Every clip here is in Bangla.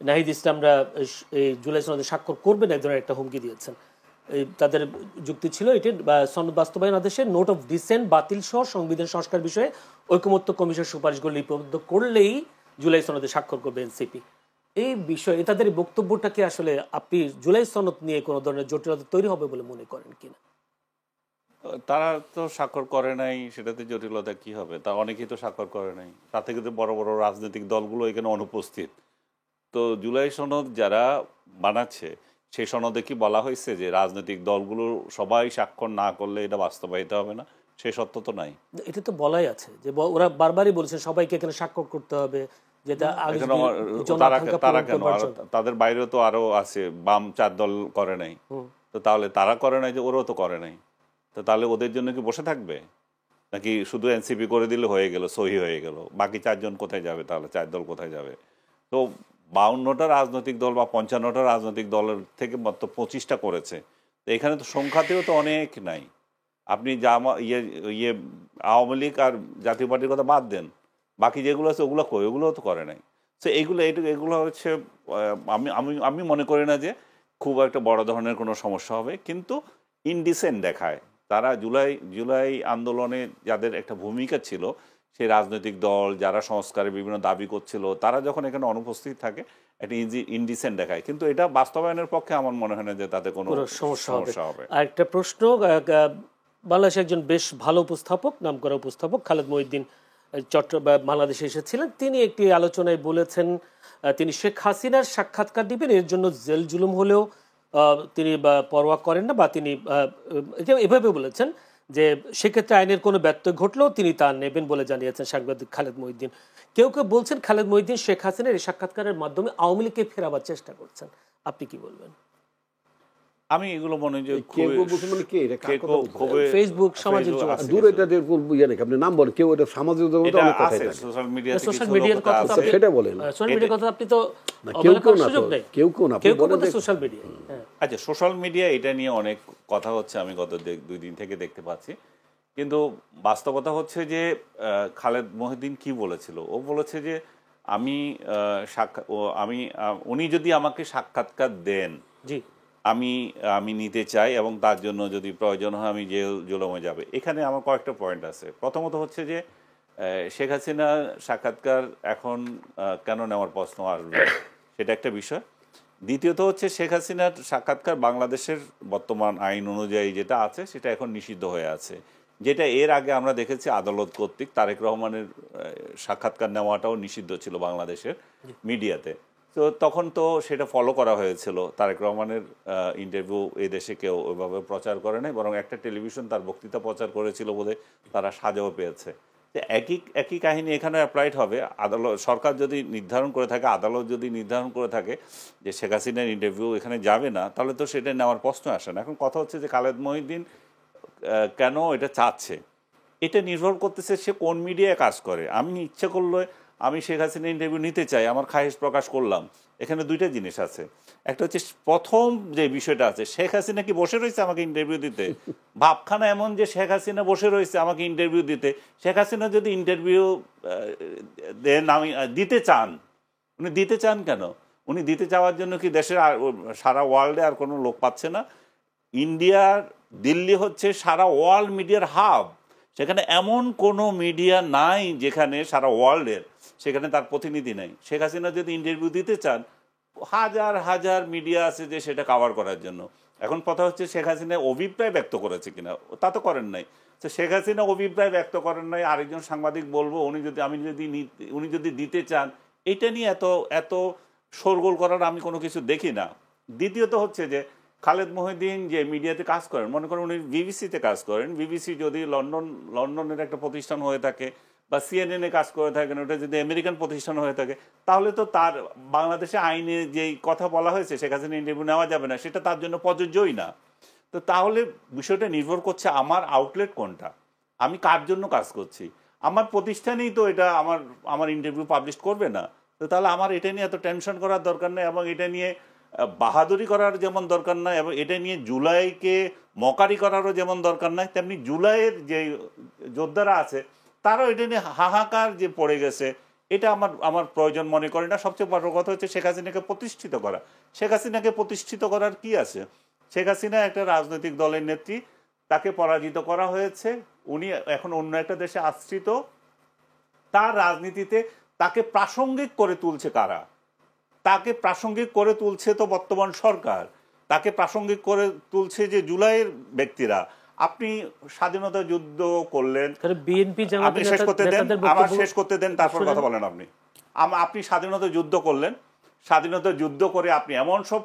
নাহিদ ইসলামরা এই জুলাই সনদে স্বাক্ষর করবেন এক ধরনের একটা হুমকি দিয়েছেন। তাদের যুক্তি ছিল এটি সনদ বাস্তবায়ন আদেশে নোট অফ ডিসেন্ট বাতিল সহ সংবিধান সংস্কার বিষয়ে ঐকমত্য কমিশন সুপারিশগুলো লিপিবদ্ধ করলেই জুলাই সনদে স্বাক্ষর করবে এনসিপি। এই বিষয়ে তাদের বক্তব্যটাকে আসলে আপনি জুলাই সনদ নিয়ে কোনো ধরনের জটিলতা তৈরি হবে বলে মনে করেন কিনা? তারা তো স্বাক্ষর করে নাই, সেটাতে জটিলতা কি হবে? তা অনেকেই তো স্বাক্ষর করে নাই, তাতে কিন্তু বড় বড় রাজনৈতিক দলগুলো এখানে অনুপস্থিত। তো জুলাই সনদ যারা বানাচ্ছে সেই সনদে কি বলা হয়েছে যে রাজনৈতিক দলগুলো সবাই স্বাক্ষর না করলে এটা বাস্তবায়িত হবে না? সেই সত্য তো নাই। এটা তো বলাই আছে যে ওরা বারবারই বলছেন সবাইকে এখানে স্বাক্ষর করতে হবে, যেটা তারা কেন, তাদের বাইরেও তো আরো আছে, বাম 4 দল করে নাই, তো তাহলে তারা করে নাই যে ওরাও তো করে নাই, তো তাহলে ওদের জন্য কি বসে থাকবে নাকি শুধু এনসিপি করে দিলে হয়ে গেল, সহি হয়ে গেল? বাকি 4 জন কোথায় যাবে তাহলে? 4 দল কোথায় যাবে? তো 52টা রাজনৈতিক দল বা 55টা রাজনৈতিক দলের থেকে মাত্র 25টা করেছে, তো এখানে তো সংখ্যাতেও তো অনেক নাই। আপনি ইয়ে আওয়ামী লীগ আর জাতীয় পার্টির কথা বাদ দেন, বাকি যেগুলো আছে ওগুলো কই? ওগুলোও তো করে নাই। তো এগুলো হচ্ছে আমি আমি আমি মনে করি না যে খুব একটা বড় ধরনের কোনো সমস্যা হবে, কিন্তু ইনডিসেন্ট দেখায় তারা। জুলাই আন্দোলনে যাদের একটা ভূমিকা ছিল, সেই রাজনৈতিক দল যারা সংস্কারের বিভিন্ন দাবি করছিল, তারা যখন এখানে অনুপস্থিত থাকে একটা ইনডিসেন্ট দেখায়, কিন্তু এটা বাস্তবায়নের পক্ষে আমার মনে হয় না যে তাতে কোনো সমস্যা হবে। আর একটা প্রশ্ন, বাংলাদেশের একজন বেশ ভালো উপস্থাপক, নামকরা উপস্থাপক খালেদ মহিউদ্দিন বাংলাদেশে এসেছিলেন। তিনি একটি আলোচনায় বলেছেন তিনি শেখ হাসিনার সাক্ষাৎকার দিবেন, এর জন্য জেল জুলুম হলেও তিনি পরোয়া করেন না, বা তিনি এভাবে বলেছেন যে সেক্ষেত্রে আইনের কোনো ব্যত্যয় ঘটলেও তিনি তা নেবেন বলে জানিয়েছেন সাংবাদিক খালেদ মহিউদ্দিন। কেউ কেউ বলছেন খালেদ মহিউদ্দিন শেখ হাসিনার এই সাক্ষাৎকারের মাধ্যমে আওয়ামী লীগকে ফেরাবার চেষ্টা করছেন। আপনি কি বলবেন? আমি এগুলো মনে হয় যে ফেসবুক, সামাজিক যোগাযোগ, দূর এটা আপনি নাম বলেন, কেউ এটা সামাজিক যোগাযোগ অনেক কথা থাকে, সোশ্যাল মিডিয়ার কথা সেটা বলেন, সোশ্যাল মিডিয়ার কথা আপনি তো কেউ না কেউ বলেন সোশ্যাল মিডিয়া। আচ্ছা, সোশ্যাল মিডিয়া এটা নিয়ে অনেক কথা হচ্ছে, আমি গত 2 দিন থেকে দেখতে পাচ্ছি, কিন্তু বাস্তবতা হচ্ছে যে খালেদ মহিউদ্দিন কি বলেছিল? ও বলেছে যে উনি যদি আমাকে সাক্ষাৎকার দেন, জি, আমি নিতে চাই, এবং তার জন্য যদি প্রয়োজন হয় আমি জেলমে যাবে। এখানে আমার কয়েকটা পয়েন্ট আছে। প্রথমত হচ্ছে যে শেখ হাসিনা সাক্ষাৎকার এখন কেন নেওয়ার প্রশ্ন আসবে, সেটা একটা বিষয়। দ্বিতীয়ত হচ্ছে শেখ হাসিনার সাক্ষাৎকার বাংলাদেশের বর্তমান আইন অনুযায়ী যেটা আছে সেটা এখন নিষিদ্ধ হয়ে আছে, যেটা এর আগে আমরা দেখেছি আদালত কর্তৃক তারেক রহমানের সাক্ষাৎকার নেওয়াটাও নিষিদ্ধ ছিল বাংলাদেশের মিডিয়াতে। তো তখন তো সেটা ফলো করা হয়েছিল, তারেক রহমানের ইন্টারভিউ এই দেশে কেউ ওইভাবে প্রচার করে নাই, বরং একটা টেলিভিশন তার বক্তৃতা প্রচার করেছিল বোধহয়, তারা সাজাও পেয়েছে। তো একই কাহিনী এখানে অ্যাপ্লাইড হবে। সরকার যদি নির্ধারণ করে থাকে, আদালত যদি নির্ধারণ করে থাকে যে শেখ হাসিনার ইন্টারভিউ এখানে যাবে না, তাহলে তো সেটা নেওয়ার প্রশ্ন আসে না। এখন কথা হচ্ছে যে খালেদ মহিউদ্দিন কেন এটা চাচ্ছে, এটা নির্ভর করতেছে সে কোন মিডিয়ায় কাজ করে। আমি ইচ্ছে করলে আমি শেখ হাসিনা ইন্টারভিউ নিতে চাই, আমার খায়েশ প্রকাশ করলাম। এখানে 2টা জিনিস আছে। একটা হচ্ছে প্রথম যে বিষয়টা আছে, শেখ হাসিনা কি বসে রয়েছে আমাকে ইন্টারভিউ দিতে? ভাবখানা এমন যে শেখ হাসিনা বসে রয়েছে আমাকে ইন্টারভিউ দিতে। শেখ হাসিনা যদি ইন্টারভিউ দেন, আমি দিতে চান, উনি দিতে চান কেন? উনি দিতে চাওয়ার জন্য কি দেশের সারা ওয়ার্ল্ডে আর কোনো লোক পাচ্ছে না? ইন্ডিয়ার দিল্লি হচ্ছে সারা ওয়ার্ল্ড মিডিয়ার হাব। সেখানে এমন কোনো মিডিয়া নাই যেখানে সারা ওয়ার্ল্ডের, সেখানে তার প্রতিনিধি নাই। শেখ হাসিনা যদি ইন্টারভিউ দিতে চান, হাজার হাজার মিডিয়া আছে যে সেটা কভার করার জন্য। এখন কথা হচ্ছে শেখ হাসিনা অভিপ্রায় ব্যক্ত করেছে কিনা, তা তো করেন নাই। তো শেখ হাসিনা অভিপ্রায় ব্যক্ত করেন নাই, আরেকজন সাংবাদিক বলবো উনি যদি দিতে চান, এটা নিয়ে এত শোরগোল করার আমি কোনো কিছু দেখি না। দ্বিতীয়ত হচ্ছে যে খালেদ মহিউদ্দিন যে মিডিয়াতে কাজ করেন, মনে করেন উনি বিবিসিতে কাজ করেন, বিবিসি যদি লন্ডনের একটা প্রতিষ্ঠান হয়ে থাকে, বা সিএনএনে কাজ করে থাকেন, ওটা যদি আমেরিকান প্রতিষ্ঠান হয়ে থাকে, তাহলে তো তার বাংলাদেশে আইনে যেই কথা বলা হয়েছে শেখ হাসিনা ইন্টারভিউ নেওয়া যাবে না, সেটা তার জন্য প্রযোজ্যই না। তো তাহলে বিষয়টা নির্ভর করছে আমার আউটলেট কোনটা, আমি কার জন্য কাজ করছি। আমার প্রতিষ্ঠানেই তো এটা আমার ইন্টারভিউ পাবলিশ করবে না, তো তাহলে আমার এটা নিয়ে এত টেনশন করার দরকার নেই, এবং এটা নিয়ে বাহাদুরি করার যেমন দরকার নাই, এবং এটা নিয়ে জুলাইকে মকারি করারও যেমন দরকার নাই, তেমনি জুলাইয়ের যে যোদ্ধারা আছে তারাও এটা নিয়ে হাহাকার যে পড়ে গেছে, এটা আমার প্রয়োজন মনে করি না। সবচেয়ে বড় কথা হচ্ছে শেখ হাসিনাকে প্রতিষ্ঠিত করা। শেখ হাসিনাকে প্রতিষ্ঠিত করার কি আছে? শেখ হাসিনা একটা রাজনৈতিক দলের নেত্রী, তাকে পরাজিত করা হয়েছে, উনি এখন অন্য একটা দেশে আশ্রিত। তার রাজনীতিতে তাকে প্রাসঙ্গিক করে তুলছে কারা? তাকে প্রাসঙ্গিক করে তুলছে তো বর্তমান সরকার, তাকে প্রাসঙ্গিক করে তুলছে যে জুলাইয়ের ব্যক্তিরা। আপনি স্বাধীনতা যুদ্ধ করলেন, বিএনপি আপনি শেষ করতে দেন, আমার শেষ করতে দেন, তারপর কথা বলেন। আপনি স্বাধীনতা যুদ্ধ করলেন, স্বাধীনতা যুদ্ধ করে আপনি এমন সব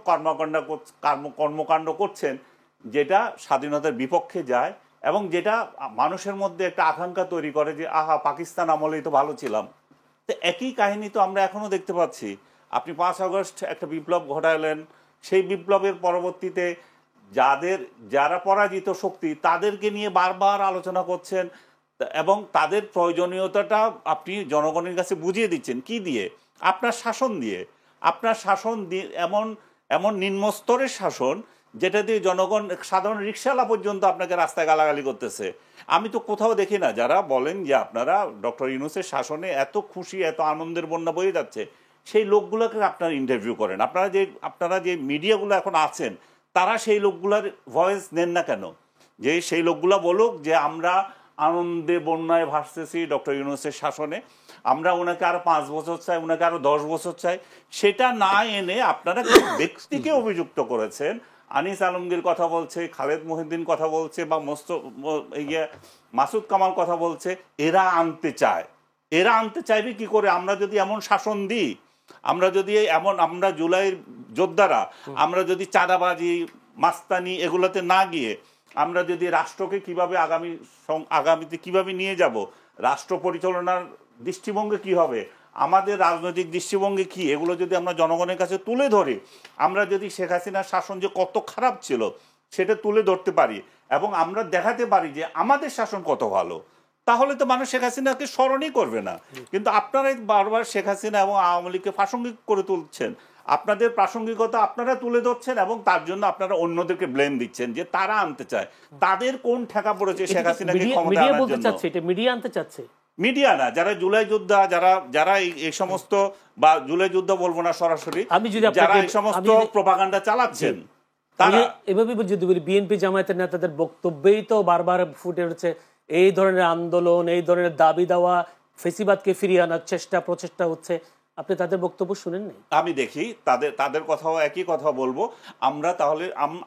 কর্মকাণ্ড করছেন যেটা স্বাধীনতার বিপক্ষে যায় এবং যেটা মানুষের মধ্যে একটা আকাঙ্ক্ষা তৈরি করে যে আহা, পাকিস্তান আমলেই তো ভালো ছিলাম। তো একই কাহিনী তো আমরা এখনো দেখতে পাচ্ছি। আপনি 5 আগস্ট একটা বিপ্লব ঘটালেন, সেই বিপ্লবের পরবর্তীতে যারা পরাজিত শক্তি তাদেরকে নিয়ে বারবার আলোচনা করছেন এবং তাদের প্রয়োজনীয়তাটা আপনি জনগণের কাছে বুঝিয়ে দিচ্ছেন কি দিয়ে? আপনার শাসন দিয়ে। আপনার শাসন দিয়ে এমন নিম্নস্তরের শাসন যেটা দিয়ে জনগণ, সাধারণ রিকশাওয়ালা পর্যন্ত আপনাকে রাস্তায় গালাগালি করতেছে। আমি তো কোথাও দেখি না যারা বলেন যে আপনারা ডক্টর ইউনূসের শাসনে এত খুশি, এত আনন্দের বন্যা বয়ে যাচ্ছে, সেই লোকগুলোকে আপনারা ইন্টারভিউ করেন। আপনারা যে মিডিয়াগুলো এখন আছেন তারা সেই লোকগুলোর ভয়েস নেন না কেন? যে সেই লোকগুলো বলুক যে আমরা আনন্দে বন্যায় ভাসতেছি ডক্টর ইউনূসের শাসনে, আমরা ওনাকে আরো 5 বছর চাই, ওনাকে আরো 10 বছর চাই। সেটা না এনে আপনারা ব্যক্তিকে অভিযুক্ত করেছেন। আনিস আলমগীর কথা বলছে, খালেদ মহিউদ্দিন কথা বলছে, বা মাসুদ কামাল কথা বলছে, এরা আনতে চাইবে কি করে? আমরা যদি এমন শাসন দিই, আমরা জুলাইয়ের যোদ্ধারা আমরা যদি চাঁদাবাজি, মাস্তানি এগুলোতে না গিয়ে আমরা যদি রাষ্ট্রকে কিভাবে আগামীতে কিভাবে নিয়ে যাব, রাষ্ট্র পরিচালনার দৃষ্টিভঙ্গি কি হবে, আমাদের রাজনৈতিক দৃষ্টিভঙ্গি কি, এগুলো যদি আমরা জনগণের কাছে তুলে ধরি, আমরা যদি শেখ হাসিনার শাসন যে কত খারাপ ছিল সেটা তুলে ধরতে পারি এবং আমরা দেখাতে পারি যে আমাদের শাসন কত ভালো, তাহলে তো মানুষ শেখ হাসিনাকে স্মরণই করবে না। কিন্তু আপনারাই বারবার শেখ হাসিনা এবং আওয়ামী লীগকে প্রাসঙ্গিক করে তুলছেন, আপনাদের প্রাসঙ্গিকতা আপনারা তুলে ধরছেন এবং তার জন্য আপনারা অন্যদেরকে ব্লেম দিচ্ছেন যে তারা আনতে চায়। তাদের কোন ঠেকা পড়েছে শেখ হাসিনাকে ক্ষমতায় আনার জন্য? এটা মিডিয়া আনতে চাচ্ছে, মিডিয়া না, যারা জুলাই যোদ্ধা, যারা এই সমস্ত, বা জুলাই যুদ্ধ বলবো না সরাসরি, যারা এই সমস্ত প্রপাগান্ডা চালাচ্ছেন তারা। এভাবে যদি বলি, বিএনপি জামায়াতের নেতাদের বক্তব্যেই তো বারবার ফুটে উঠছে এই ধরনের আন্দোলন, এই ধরনের দাবি দেওয়া, ফেসিবাদকে ফিরিয়ে আনার প্রচেষ্টা হচ্ছে। আপনি তাদের বক্তব্য শুনেন নাই? আমি দেখি তাদের কথাও একই কথা বলবো।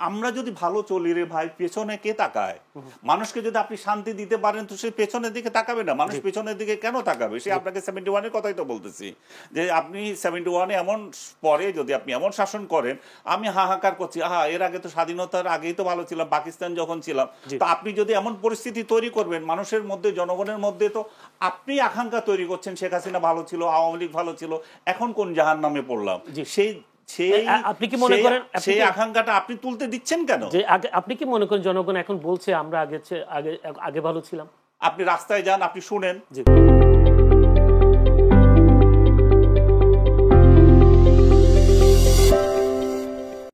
আমরা যদি ভালো চলি রে ভাই, পেছনে কে তাকায়? মানুষকে যদি আপনি শান্তি দিতে পারেন তো সে পেছনের দিকে তাকাবে না। মানুষ পেছনের দিকে কেন তাকাবে? সে আপনাকে 71-এর কথাই তো বলতেছি, যে আপনি 71-এ এমন পরে যদি আপনি এমন শাসন করেন, আমি হাহাকার করছি, এর আগে তো স্বাধীনতার আগেই তো ভালো ছিলাম, পাকিস্তান যখন ছিলাম। তো আপনি যদি এমন পরিস্থিতি তৈরি করবেন মানুষের মধ্যে, জনগণের মধ্যে, তো আপনি আকাঙ্ক্ষা তৈরি করছেন শেখ হাসিনা ভালো ছিল, আওয়ামী লীগ ভালো ছিল, এখন কোন জাহান্নামে পড়লাম, আপনি কি মনে করেন সেই আকাঙ্ক্ষাটা আপনি তুলতে দিচ্ছেন কেন? আপনি কি মনে করেন জনগণ এখন বলছে আমরা আগে ভালো ছিলাম? আপনি রাস্তায় যান, আপনি শুনেন।